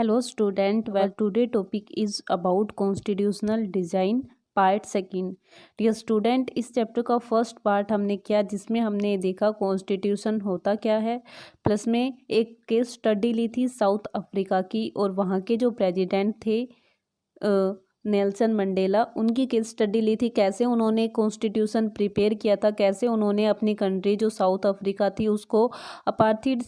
Hello student, well today topic is about constitutional design part second. Dear student, इस chapter का first part हमने किया जिसमें हमने देखा कॉन्स्टिट्यूशन होता क्या है, प्लस में एक केस स्टडी ली थी साउथ अफ्रीका की और वहाँ के जो प्रेसिडेंट थे नेल्सन मंडेला, उनकी केस स्टडी ली थी कैसे उन्होंने कॉन्स्टिट्यूशन प्रिपेयर किया था, कैसे उन्होंने अपनी कंट्री जो साउथ अफ्रीका थी उसको अपार्थाइड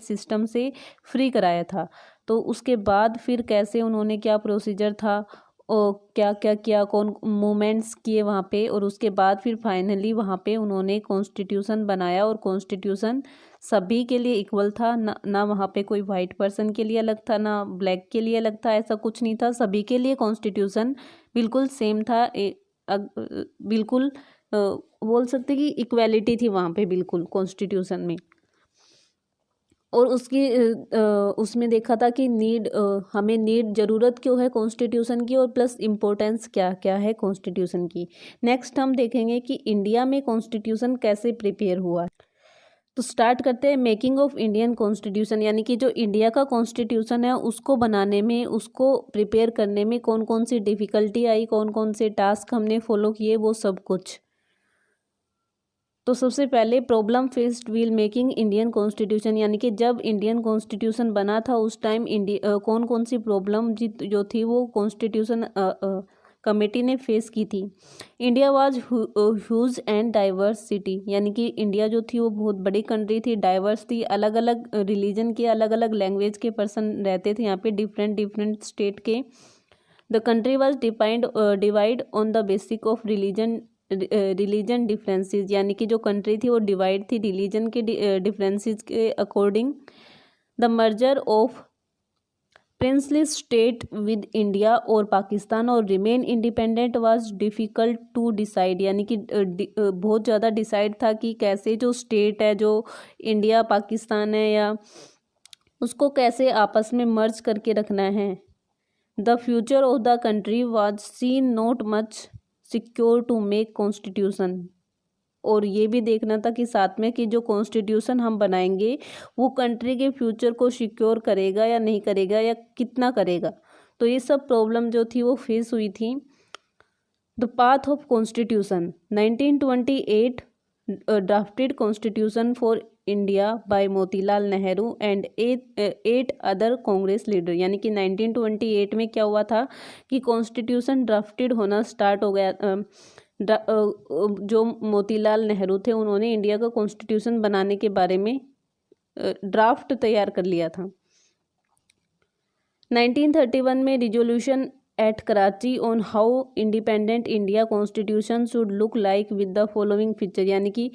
सिस्टम से फ्री कराया था। तो उसके बाद फिर कैसे उन्होंने क्या प्रोसीजर था और क्या क्या किया, कौन मूवमेंट्स किए वहाँ पे, और उसके बाद फिर फाइनली वहाँ पे उन्होंने कॉन्स्टिट्यूशन बनाया। और कॉन्स्टिट्यूशन सभी के लिए इक्वल था, ना वहाँ पे कोई वाइट पर्सन के लिए अलग था ना ब्लैक के लिए अलग था, ऐसा कुछ नहीं था, सभी के लिए कॉन्स्टिट्यूशन बिल्कुल सेम था। बिल्कुल बोल सकते कि इक्वेलिटी थी वहाँ पे बिल्कुल कॉन्स्टिट्यूशन में। और उसमें देखा था कि हमें ज़रूरत क्यों है कॉन्स्टिट्यूशन की, और प्लस इम्पोर्टेंस क्या क्या है कॉन्स्टिट्यूशन की। नेक्स्ट हम देखेंगे कि इंडिया में कॉन्स्टिट्यूशन कैसे प्रिपेयर हुआ। तो स्टार्ट करते हैं मेकिंग ऑफ इंडियन कॉन्स्टिट्यूशन, यानी कि जो इंडिया का कॉन्स्टिट्यूशन है उसको बनाने में, उसको प्रिपेयर करने में कौन कौन सी डिफ़िकल्टी आई, कौन कौन से टास्क हमने फॉलो किए, वो सब कुछ। तो सबसे पहले problem faced wheel making Indian constitution, यानी कि जब इंडियन कॉन्स्टिट्यूशन बना था उस टाइम कौन कौन सी प्रॉब्लम जो थी वो कॉन्स्टिट्यूशन कमेटी ने फेस की थी। India was huge and diverse city, यानी कि इंडिया जो थी वो बहुत बड़ी कंट्री थी, डाइवर्स थी, अलग अलग रिलीजन के अलग अलग लैंग्वेज के पर्सन रहते थे यहाँ पे, डिफरेंट डिफरेंट स्टेट के। The country was divide on the basic of religion differences, यानी कि जो कंट्री थी वो डिवाइड थी रिलीजन के डिफरेंसेस के according. The merger of princely state with India और पाकिस्तान और remain independent was difficult to decide, यानी कि बहुत ज़्यादा डिसाइड था कि कैसे जो स्टेट है जो इंडिया पाकिस्तान है या उसको कैसे आपस में मर्ज करके रखना है। The future of the country was seen not much secure to make constitution, और ये भी देखना था कि साथ में कि जो कॉन्स्टिट्यूशन हम बनाएंगे वो कंट्री के फ्यूचर को सिक्योर करेगा या नहीं करेगा या कितना करेगा। तो ये सब प्रॉब्लम जो थी वो फेस हुई थी। The path of constitution 1928 drafted constitution for India by Motilal Nehru and eight other Congress leader, यानी कि 1928 में क्या हुआ था कि कॉन्स्टिट्यूशन ड्राफ्टेड होना स्टार्ट हो गया। जो मोतीलाल नेहरू थे उन्होंने इंडिया का कॉन्स्टिट्यूशन बनाने के बारे में ड्राफ्ट तैयार कर लिया था। 1931 में resolution at Karachi on how independent India constitution should look like with the following feature, यानी कि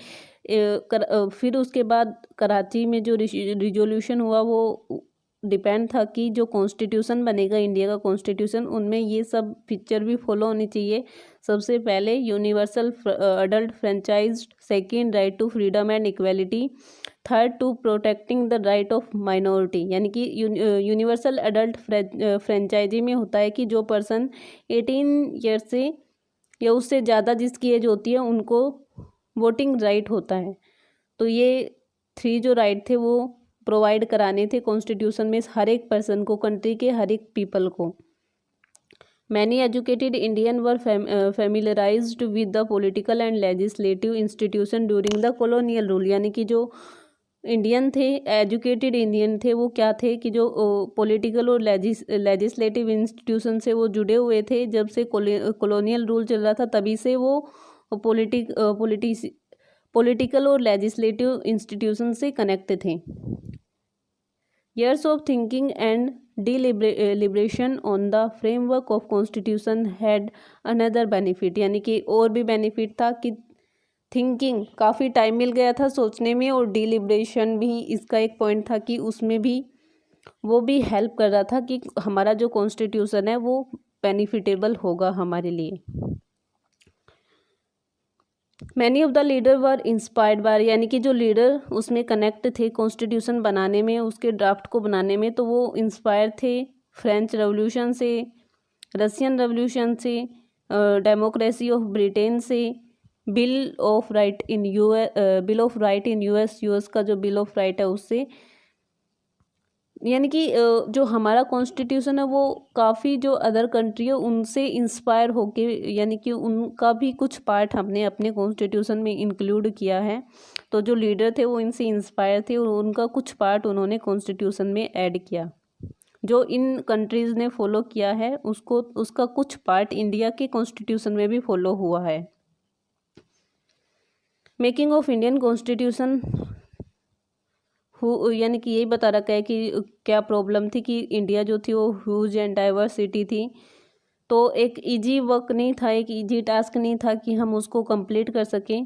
फिर उसके बाद कराची में जो रिजोल्यूशन हुआ वो डिपेंड था कि जो कॉन्स्टिट्यूशन बनेगा इंडिया का कॉन्स्टिट्यूशन उनमें ये सब फीचर भी फॉलो होनी चाहिए। सबसे पहले universal adult franchise, second right to freedom and equality, third to protecting the right of minority, यानी कि यूनिवर्सल अडल्ट फ्रेंचाइजी में होता है कि जो पर्सन 18 ईयर से या उससे ज़्यादा जिसकी एज होती है उनको वोटिंग राइट होता है। तो ये 3 जो राइट थे वो प्रोवाइड कराने थे कॉन्स्टिट्यूशन में हर एक पर्सन को, कंट्री के हर एक पीपल को। Many educated Indian were familiarized with the political and legislative institution during the colonial rule, यानी कि जो इंडियन थे, एजुकेटेड इंडियन थे, वो क्या थे कि जो पॉलिटिकल और लेजिस्लेटिव इंस्टीट्यूशन से वो जुड़े हुए थे। जब से कॉलोनियल रूल चल रहा था तभी से वो पॉलिटिकल और लेजिस्लेटिव इंस्टीट्यूशन से कनेक्ट थे। Years of thinking and deliberation on the framework of constitution had another benefit, यानी कि और भी बेनिफिट था कि थिंकिंग, काफ़ी टाइम मिल गया था सोचने में, और डिलिब्रेशन भी इसका एक पॉइंट था कि उसमें भी वो भी हेल्प कर रहा था कि हमारा जो कॉन्स्टिट्यूशन है वो बेनिफिटेबल होगा हमारे लिए। Many of the leader were inspired by, यानी कि जो लीडर उसमें कनेक्ट थे कॉन्स्टिट्यूशन बनाने में, उसके ड्राफ्ट को बनाने में, तो वो इंस्पायर थे फ्रेंच रेवोल्यूशन से, रशियन रेवोल्यूशन से, डेमोक्रेसी ऑफ ब्रिटेन से, bill of right in US, US का जो बिल ऑफ राइट है उससे, यानी कि जो हमारा कॉन्स्टिट्यूशन है वो काफ़ी जो अदर कंट्री है उनसे इंस्पायर होके, यानी कि उनका भी कुछ पार्ट हमने अपने कॉन्स्टिट्यूशन में इंक्लूड किया है। तो जो लीडर थे वो इनसे इंस्पायर थे और उनका कुछ पार्ट उन्होंने कॉन्स्टिट्यूशन में ऐड किया। जो इन कंट्रीज़ ने फॉलो किया है उसको, उसका कुछ पार्ट इंडिया के कॉन्स्टिट्यूशन में भी फॉलो हुआ है। मेकिंग ऑफ इंडियन कॉन्स्टिट्यूशन यानी कि यही बता रखा है कि क्या प्रॉब्लम थी कि इंडिया जो थी वो ह्यूज एंड डाइवर्सिटी थी। तो एक इजी वर्क नहीं था, एक इजी टास्क नहीं था कि हम उसको कंप्लीट कर सकें।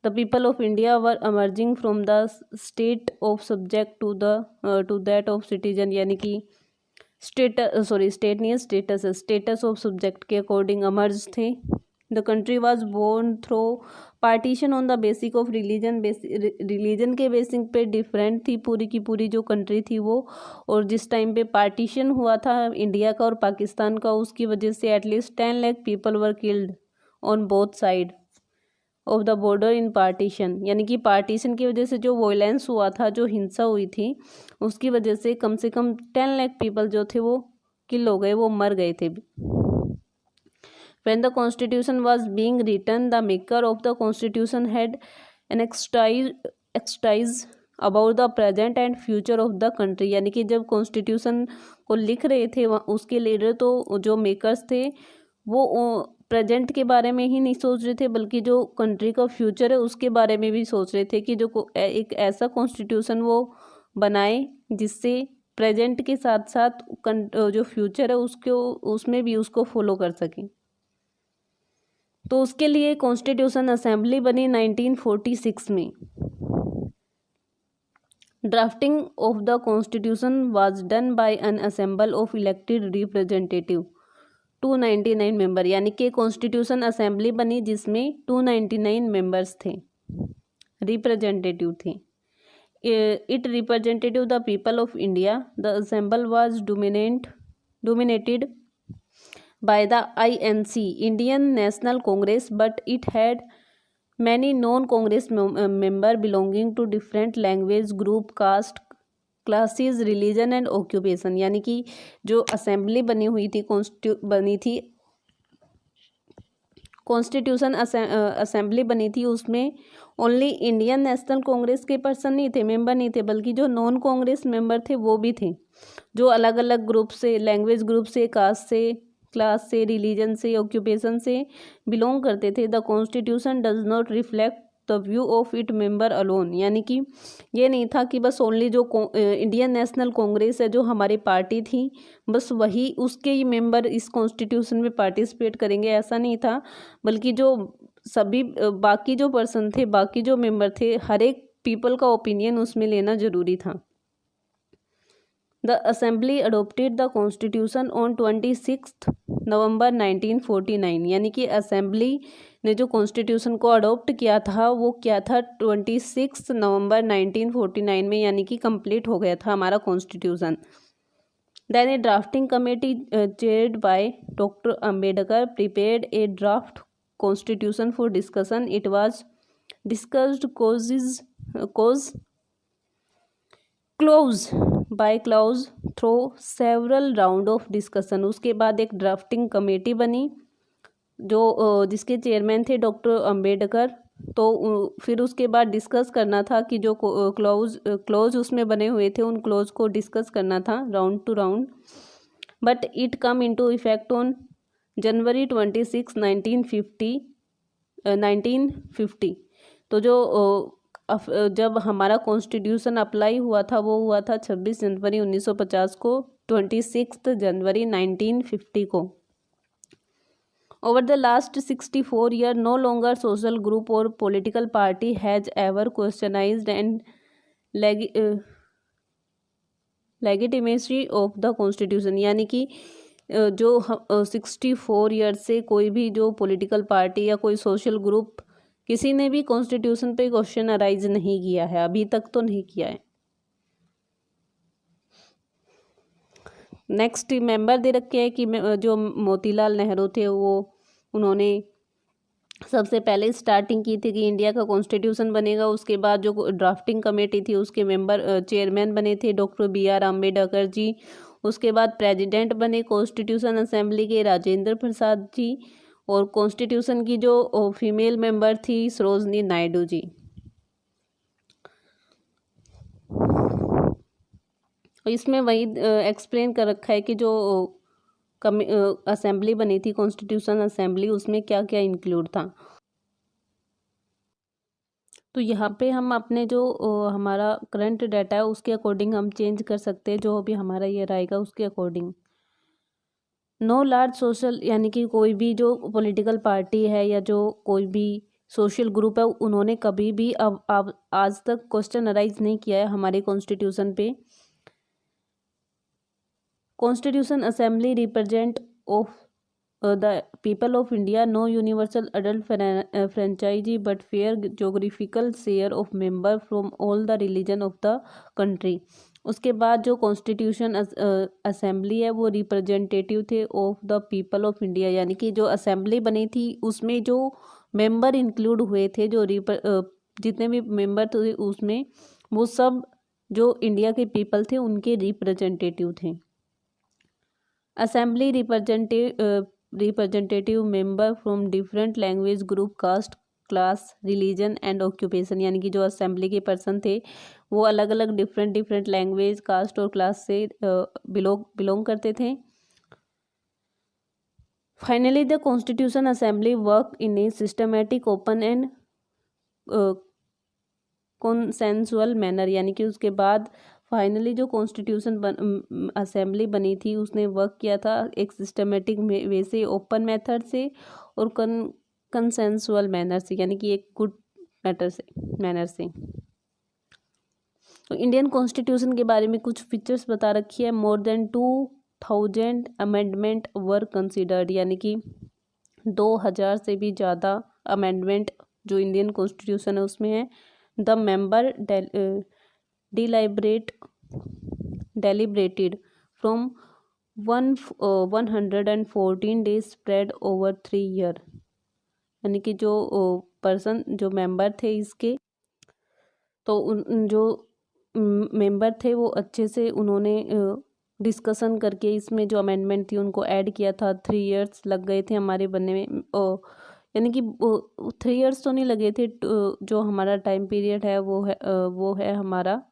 The people of India were emerging from the state of subject to that of citizen, यानी कि स्टेट नहीं है, स्टेटस ऑफ सब्जेक्ट के अकॉर्डिंग अमर्ज थे। The country was born through partition on the basic of religion, religion के basic पे different थी पूरी की पूरी जो कंट्री थी वो। और जिस टाइम पे पार्टीशन हुआ था इंडिया का और पाकिस्तान का, उसकी वजह से at least 10 lakh people were killed on both side of the border in partition, यानी कि पार्टीशन की वजह से जो वॉयलेंस हुआ था, जो हिंसा हुई थी, उसकी वजह से कम 10 लाख पीपल जो थे वो किल हो गए, वो मर गए थे। When the constitution was being written, the maker of the constitution had an exercise about the present and future of the country, यानी कि जब कॉन्स्टिट्यूशन को लिख रहे थे उसके लीडर, तो जो मेकर्स थे वो प्रेजेंट के बारे में ही नहीं सोच रहे थे बल्कि जो कंट्री का फ्यूचर है उसके बारे में भी सोच रहे थे कि जो एक ऐसा कॉन्स्टिट्यूशन वो बनाए जिससे प्रेजेंट के साथ साथ जो फ्यूचर है उसको, उसमें भी उसको फॉलो कर सकें। तो उसके लिए कॉन्स्टिट्यूशन असेंबली बनी 1946 में। Drafting of the constitution was done by an assemble of elected representative 299 member, यानी कि कॉन्स्टिट्यूशन असेंबली बनी जिसमें 299 मेंबर्स थे, रिप्रेजेंटेटिव थे। It representative the people of India. The assemble was dominated by the INC, Indian National Congress, but it had many non-Congress member belonging to different language group, caste, classes, religion and occupation, यानी कि जो assembly बनी हुई थी, constitution assembly बनी थी, उसमें only Indian national Congress के पर्सन नहीं थे, मेंबर नहीं थे, बल्कि जो नॉन कांग्रेस मेंबर थे वो भी थे, जो अलग अलग ग्रुप से, लैंग्वेज ग्रुप से, कास्ट से, क्लास से, रिलीजन से, ऑक्यूपेशन से बिलोंग करते थे। The constitution does not reflect the view of it member alone, यानी कि ये नहीं था कि बस ओनली जो इंडियन नेशनल कांग्रेस है जो हमारी पार्टी थी बस वही उसके ही मेंबर इस कॉन्स्टिट्यूशन में पार्टिसिपेट करेंगे, ऐसा नहीं था, बल्कि जो सभी बाकी जो पर्सन थे, बाकी जो मेंबर थे, हर एक पीपल का ओपिनियन उसमें लेना जरूरी था। The assembly adopted the constitution on 26 नवंबर 1949, यानी कि असेंबली ने जो कॉन्स्टिट्यूशन को अडोप्ट किया था वो क्या था, 26 नवंबर 1949 में, यानी कि कंप्लीट हो गया था हमारा constitution. Then a drafting committee chaired by doctor Ambedkar prepared a draft constitution for discussion. It was discussed clause by clause through several round of discussion. उसके बाद एक ड्राफ्टिंग कमेटी बनी जो जिसके चेयरमैन थे डॉक्टर अंबेडकर। तो फिर उसके बाद डिस्कस करना था कि जो क्लोज उसमें बने हुए थे उन क्लोज को डिस्कस करना था round two round. But it come into effect on January 26, 1950। तो जो जब हमारा कॉन्स्टिट्यूशन अप्लाई हुआ था वो हुआ था 26 जनवरी 1950 को, 26 जनवरी 1950 को। Over the last 64 years, no longer social group or political party has ever questioned and legitimacy of the constitution, यानी कि जो 64 ईयर्स से कोई भी जो पॉलिटिकल पार्टी या कोई सोशल ग्रुप किसी ने भी कॉन्स्टिट्यूशन पे क्वेश्चन अराइज नहीं किया है, अभी तक तो नहीं किया है। नेक्स्ट मेंबर दे रखे हैं कि जो मोतीलाल नेहरू थे वो उन्होंने सबसे पहले स्टार्टिंग की थी कि इंडिया का कॉन्स्टिट्यूशन बनेगा। उसके बाद जो ड्राफ्टिंग कमेटी थी उसके मेंबर चेयरमैन बने थे डॉक्टर BR अम्बेडकर जी। उसके बाद प्रेसिडेंट बने कॉन्स्टिट्यूशन असेंबली के राजेंद्र प्रसाद जी। और कॉन्स्टिट्यूशन की जो फीमेल मेंबर थी सरोजनी नायडू जी। इसमें वही एक्सप्लेन कर रखा है कि जो असेंबली बनी थी कॉन्स्टिट्यूशन असेंबली, उसमें क्या क्या इंक्लूड था। तो यहाँ पे हम अपने जो हमारा करंट डाटा है उसके अकॉर्डिंग हम चेंज कर सकते हैं, जो भी हमारा ईयर आएगा उसके अकॉर्डिंग। नो लार्ज सोशल, यानी कि कोई भी जो पॉलिटिकल पार्टी है या जो कोई भी सोशल ग्रुप है उन्होंने कभी भी अब आज तक क्वेश्चन अराइज नहीं किया है हमारे कॉन्स्टिट्यूशन पे। Constitution assembly represent of the people of India, no universal adult franchise but fair geographical share of member from all the religion of the country। उसके बाद जो कॉन्स्टिट्यूशन असेंबली है वो रिप्रेजेंटेटिव थे of the people of India, यानी कि जो assembly बनी थी उसमें जो मेंबर इंक्लूड हुए थे, जो जितने भी मेंबर थे उसमें वो सब जो इंडिया के पीपल थे उनके रिप्रेजेंटेटिव थे। Assembly representative member from different language group caste class religion and occupation, यानी कि जो असेंबली के पर्सन थे वो अलग अलग डिफरेंट लैंग्वेज कास्ट और क्लास से बिलोंग करते थे। Finally the constitution assembly work in a systematic open and consensual manner, यानी कि उसके बाद फाइनली जो कॉन्स्टिट्यूशन असेंबली बनी थी उसने वर्क किया था एक सिस्टमेटिक वे से, ओपन मेथड से और कंसेंसुअल मैनर से, यानी कि एक गुड मैनर से। तो इंडियन कॉन्स्टिट्यूशन के बारे में कुछ फीचर्स बता रखी है। More than 2000 amendment were considered, यानी कि 2000 से भी ज़्यादा अमेंडमेंट जो इंडियन कॉन्स्टिट्यूशन है उसमें है। The member deliberated from 114 days spread over 3 year, यानी कि जो पर्सन जो मेंबर थे इसके, तो जो मेंबर थे वो अच्छे से उन्होंने डिस्कशन करके इसमें जो अमेंडमेंट थी उनको ऐड किया था। 3 years लग गए थे हमारे बनने में, यानी कि 3 years तो नहीं लगे थे। जो हमारा टाइम पीरियड है वो है हमारा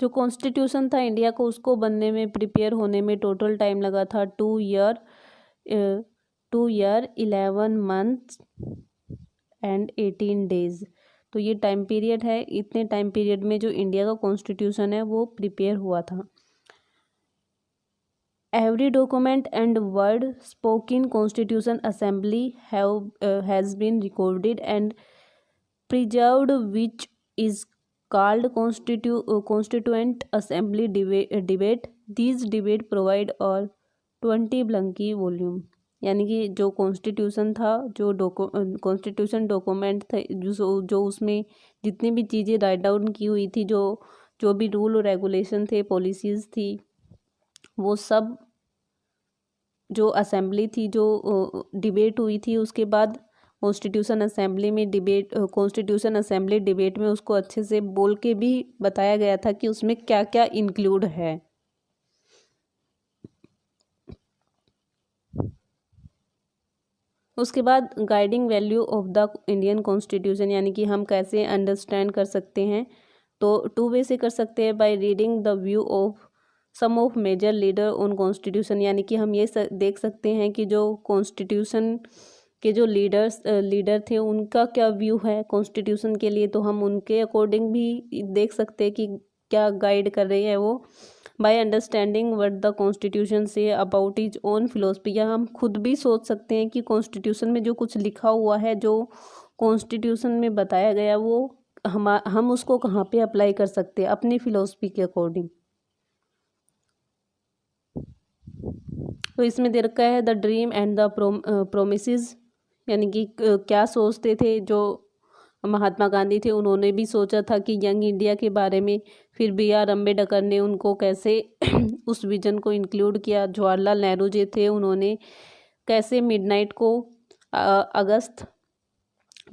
जो कॉन्स्टिट्यूशन था इंडिया को उसको बनने में प्रिपेयर होने में टोटल टाइम लगा था 2 year 11 months एंड 18 days। तो ये टाइम पीरियड है, इतने टाइम पीरियड में जो इंडिया का कॉन्स्टिट्यूशन है वो प्रिपेयर हुआ था। Every document and word spoken constitution assembly has been recorded and preserved which is called constituent assembly debate। These debate provide और 20 blanky volume, यानी कि जो कॉन्स्टिट्यूशन था जो कॉन्स्टिट्यूशन डॉक्यूमेंट थे जो उसमें जितनी भी चीज़ें राइट डाउन की हुई थी, जो भी रूल और रेगुलेशन थे पॉलिसीज़ थी वो सब जो असेंबली थी जो डिबेट हुई थी उसके बाद कॉन्स्टिट्यूशन असेंबली डिबेट में उसको अच्छे से बोल के भी बताया गया था कि उसमें क्या क्या इंक्लूड है। उसके बाद guiding value of the Indian constitution, यानी कि हम कैसे अंडरस्टैंड कर सकते हैं। तो 2 वे से कर सकते हैं, by reading the view of some of major leader on constitution, यानी कि हम ये देख सकते हैं कि जो कॉन्स्टिट्यूशन के जो लीडर थे उनका क्या व्यू है कॉन्स्टिट्यूशन के लिए, तो हम उनके अकॉर्डिंग भी देख सकते हैं कि क्या गाइड कर रहे हैं वो। By understanding what the constitution say about is own philosophy, या हम खुद भी सोच सकते हैं कि कॉन्स्टिट्यूशन में जो कुछ लिखा हुआ है जो कॉन्स्टिट्यूशन में बताया गया वो हम उसको कहाँ पे अप्लाई कर सकते हैं अपनी फिलोसफी के अकॉर्डिंग। तो इसमें दे रखा है the dream and the promises, यानी कि क्या सोचते थे जो महात्मा गांधी थे, उन्होंने भी सोचा था कि यंग इंडिया के बारे में। फिर BR अम्बेडकर ने उनको कैसे उस विजन को इंक्लूड किया। जवाहरलाल नेहरू जी थे, उन्होंने कैसे मिडनाइट को अगस्त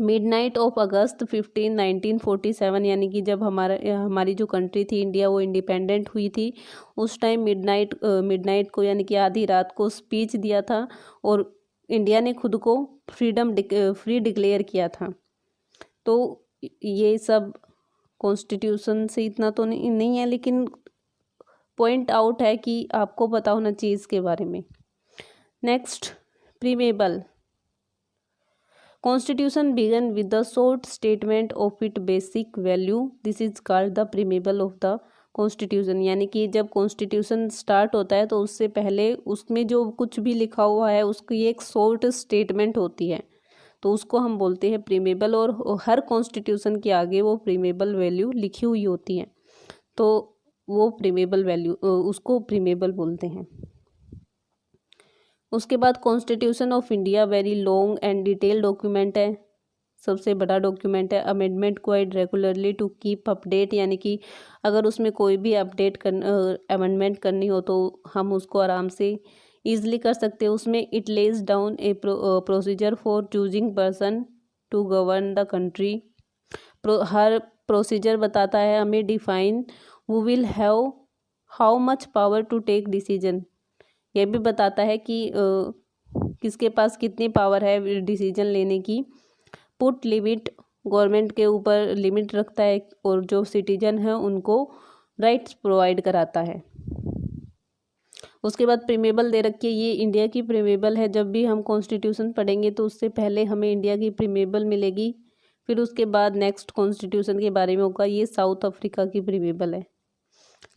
मिडनाइट ऑफ अगस्त 15 1947, यानी कि जब हमारी जो कंट्री थी इंडिया वो इंडिपेंडेंट हुई थी, उस टाइम मिडनाइट को यानी कि आधी रात को स्पीच दिया था और इंडिया ने खुद को फ्री डिक्लेयर किया था। तो ये सब कॉन्स्टिट्यूशन से इतना तो नहीं है, लेकिन पॉइंट आउट है कि आपको पता होना चाहिए इसके बारे में। Next, preamble. Constitution began with the short statement of its basic value. This is called the preamble of the Constitution. यानी कि जब कॉन्स्टिट्यूशन स्टार्ट होता है तो उससे पहले उसमें जो कुछ भी लिखा हुआ है उसकी एक शॉर्ट स्टेटमेंट होती है, तो उसको हम बोलते हैं प्रीमेबल। और हर कॉन्स्टिट्यूशन के आगे वो प्रीमेबल वैल्यू लिखी हुई होती है, तो वो प्रीमेबल वैल्यू उसको प्रीमेबल बोलते हैं। उसके बाद constitution of India very long and detail document है, सबसे बड़ा डॉक्यूमेंट है। Amendment quite regularly to keep update, यानी कि अगर उसमें कोई भी अमेंडमेंट करनी हो तो हम उसको आराम से ईजिली कर सकते हैं। उसमें it lays down a procedure for choosing person to govern the country. हर प्रोसीजर बताता है हमें define who will have how much power to take decision. यह भी बताता है कि किसके पास कितनी पावर है डिसीजन लेने की। पुट लिमिट, गवर्नमेंट के ऊपर लिमिट रखता है और जो सिटीजन है उनको राइट्स प्रोवाइड कराता है। उसके बाद प्रीमेबल दे रखी है, ये इंडिया की प्रीमेबल है। जब भी हम कॉन्स्टिट्यूशन पढ़ेंगे तो उससे पहले हमें इंडिया की प्रीमेबल मिलेगी, फिर उसके बाद नेक्स्ट कॉन्स्टिट्यूशन के बारे में होगा। ये साउथ अफ्रीका की प्रीमेबल है।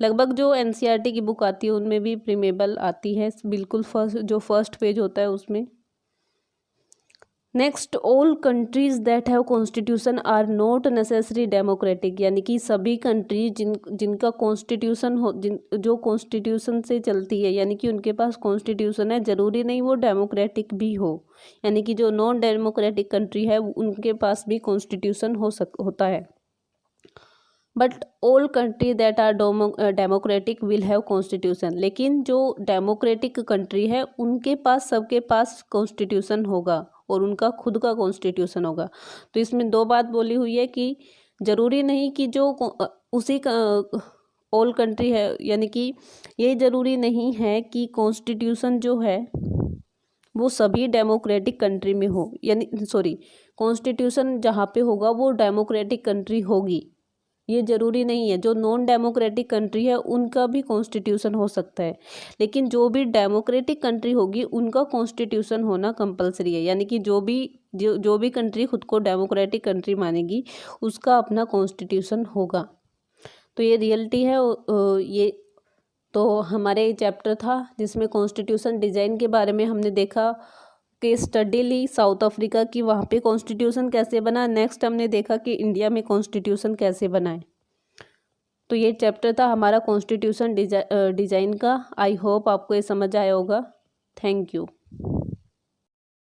लगभग जो एनसीईआरटी की बुक आती है उनमें भी प्रीमेबल आती है, बिल्कुल फर्स्ट पेज होता है उसमें। Next, all countries that have constitution are not necessary democratic, यानी कि सभी कंट्री जिनका कॉन्स्टिट्यूशन हो, जो कॉन्स्टिट्यूशन से चलती है, यानी कि उनके पास कॉन्स्टिट्यूशन है, ज़रूरी नहीं वो डेमोक्रेटिक भी हो। यानी कि जो नॉन डेमोक्रेटिक कंट्री है उनके पास भी कॉन्स्टिट्यूशन होता है। But all country that are democratic will have constitution, लेकिन जो डेमोक्रेटिक कंट्री है उनके पास, सबके पास कॉन्स्टिट्यूशन होगा और उनका खुद का कॉन्स्टिट्यूशन होगा। तो इसमें दो बात बोली हुई है कि ज़रूरी नहीं कि जो उसी का ऑल कंट्री है, यानी कि ये ज़रूरी नहीं है कि कॉन्स्टिट्यूशन जो है वो सभी डेमोक्रेटिक कंट्री में हो, यानी कॉन्स्टिट्यूशन जहाँ पे होगा वो डेमोक्रेटिक कंट्री होगी, ये ज़रूरी नहीं है। जो नॉन डेमोक्रेटिक कंट्री है उनका भी कॉन्स्टिट्यूशन हो सकता है, लेकिन जो भी डेमोक्रेटिक कंट्री होगी उनका कॉन्स्टिट्यूशन होना कंपलसरी है। यानी कि जो भी कंट्री खुद को डेमोक्रेटिक कंट्री मानेगी उसका अपना कॉन्स्टिट्यूशन होगा। तो ये रियलिटी है। ये तो हमारे चैप्टर था जिसमें कॉन्स्टिट्यूशन डिज़ाइन के बारे में हमने देखा कि स्टडी ली साउथ अफ्रीका की, वहाँ पे कॉन्स्टिट्यूशन कैसे बना। नेक्स्ट हमने देखा कि इंडिया में कॉन्स्टिट्यूशन कैसे बनाए। तो ये चैप्टर था हमारा कॉन्स्टिट्यूशन डिज़ाइन का। आई होप आपको ये समझ आया होगा। Thank you.